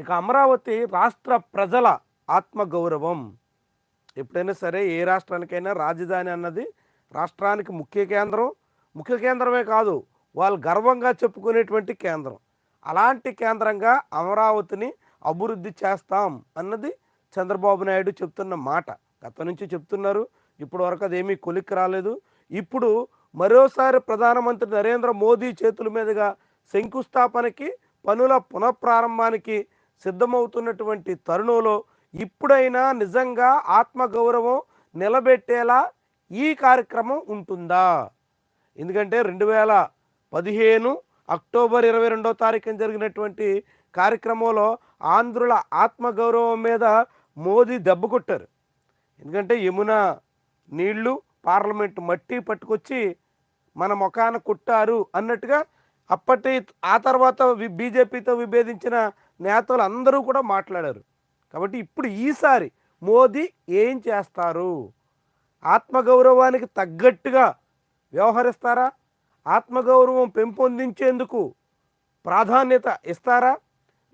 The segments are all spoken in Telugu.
ఇక అమరావతి రాష్ట్ర ప్రజల ఆత్మగౌరవం. ఎప్పుడైనా సరే ఏ రాష్ట్రానికైనా రాజధాని అన్నది రాష్ట్రానికి ముఖ్య కేంద్రమే కాదు, వాళ్ళు గర్వంగా చెప్పుకునేటువంటి కేంద్రం. అలాంటి కేంద్రంగా అమరావతిని అభివృద్ధి చేస్తాం అన్నది చంద్రబాబు నాయుడు చెప్తున్న మాట. గత నుంచి చెప్తున్నారు, ఇప్పటి వరకు అదేమీ కొలిక్కి రాలేదు. ఇప్పుడు మరోసారి ప్రధానమంత్రి నరేంద్ర మోదీ చేతుల మీదుగా శంకుస్థాపనకి, పనుల పునఃప్రారంభానికి సిద్ధమవుతున్నటువంటి తరుణంలో ఇప్పుడైనా నిజంగా ఆత్మగౌరవం నిలబెట్టేలా ఈ కార్యక్రమం ఉంటుందా? ఎందుకంటే 2015 అక్టోబర్ 22వ తారీఖున జరిగినటువంటి కార్యక్రమంలో ఆంధ్రుల ఆత్మగౌరవం మీద మోదీ దెబ్బ కొట్టారు. ఎందుకంటే యమునా నీళ్లు, పార్లమెంటు మట్టి పట్టుకొచ్చి మన ముఖాన కొట్టారు అన్నట్టుగా ఆ తర్వాత బీజేపీతో విభేదించిన నేతలు అందరూ కూడా మాట్లాడారు. కాబట్టి ఇప్పుడు ఈసారి మోదీ ఏం చేస్తారు? ఆత్మగౌరవానికి తగ్గట్టుగా వ్యవహరిస్తారా? ఆత్మగౌరవం పెంపొందించేందుకు ప్రాధాన్యత ఇస్తారా?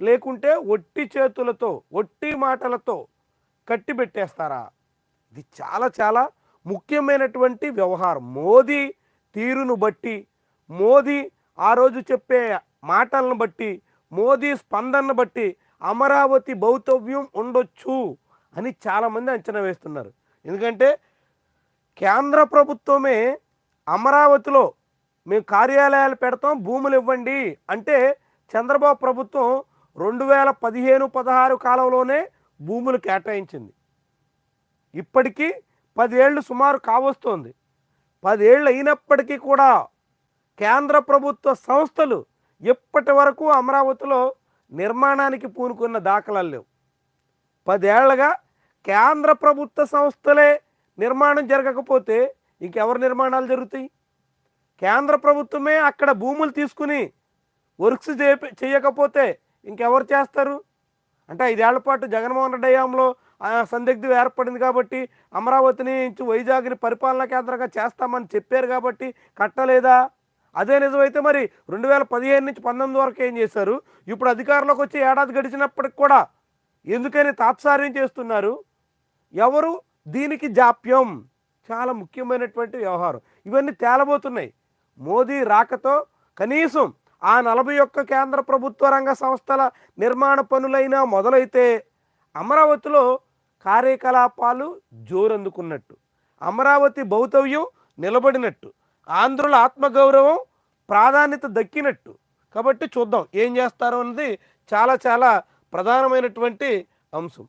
లేకుంటే ఒట్టి చేతులతో, ఒట్టి మాటలతో కట్టిబెట్టేస్తారా? ఇది చాలా చాలా ముఖ్యమైనటువంటి వ్యవహారం. మోదీ తీరును బట్టి, మోదీ ఆ రోజు చెప్పే మాటలను బట్టి, మోదీ స్పందనను బట్టి అమరావతి భౌతవ్యం ఉండొచ్చు అని చాలామంది అంచనా వేస్తున్నారు. ఎందుకంటే కేంద్ర ప్రభుత్వమే అమరావతిలో మేము కార్యాలయాలు పెడతాం, భూములు ఇవ్వండి అంటే చంద్రబాబు ప్రభుత్వం 2015-16 కాలంలోనే భూములు కేటాయించింది. ఇప్పటికీ 10 ఏళ్ళు సుమారు కావస్తోంది. 10 ఏళ్ళు అయినప్పటికీ కూడా కేంద్ర ప్రభుత్వ సంస్థలు ఇప్పటి వరకు అమరావతిలో నిర్మాణానికి పూనుకున్న దాఖలాలు లేవు. 10 ఏళ్లుగా కేంద్ర ప్రభుత్వ సంస్థలే నిర్మాణం జరగకపోతే ఇంకెవరు నిర్మాణాలు జరుగుతాయి? కేంద్ర ప్రభుత్వమే అక్కడ భూములు తీసుకుని వర్క్స్ చేయకపోతే ఇంకెవరు చేస్తారు? అంటే 5 ఏళ్ల పాటు జగన్మోహన్ రెడ్డి హయాంలో సందిగ్ధం ఏర్పడింది కాబట్టి అమరావతిని వైజాగ్ని పరిపాలనా కేంద్రంగా చేస్తామని చెప్పారు కాబట్టి కట్టలేదా? అదే నిజమైతే మరి 2015 నుంచి 19 వరకు ఏం చేశారు? ఇప్పుడు అధికారంలోకి వచ్చి ఏడాది గడిచినప్పటికి కూడా ఎందుకని తాత్సార్యం చేస్తున్నారు? ఎవరు దీనికి జాప్యం? చాలా ముఖ్యమైనటువంటి వ్యవహారం. ఇవన్నీ తేలబోతున్నాయి. మోదీ రాకతో కనీసం ఆ 41 కేంద్ర ప్రభుత్వ రంగ సంస్థల నిర్మాణ పనులైనా మొదలైతే అమరావతిలో కార్యకలాపాలు జోరందుకున్నట్టు, అమరావతి భౌతవ్యం నిలబడినట్టు, ఆంధ్రుల ఆత్మగౌరవం ప్రాధాన్యత దక్కినట్టు. కాబట్టి చూద్దాం ఏం చేస్తారో అన్నది చాలా చాలా ప్రధానమైనటువంటి అంశం.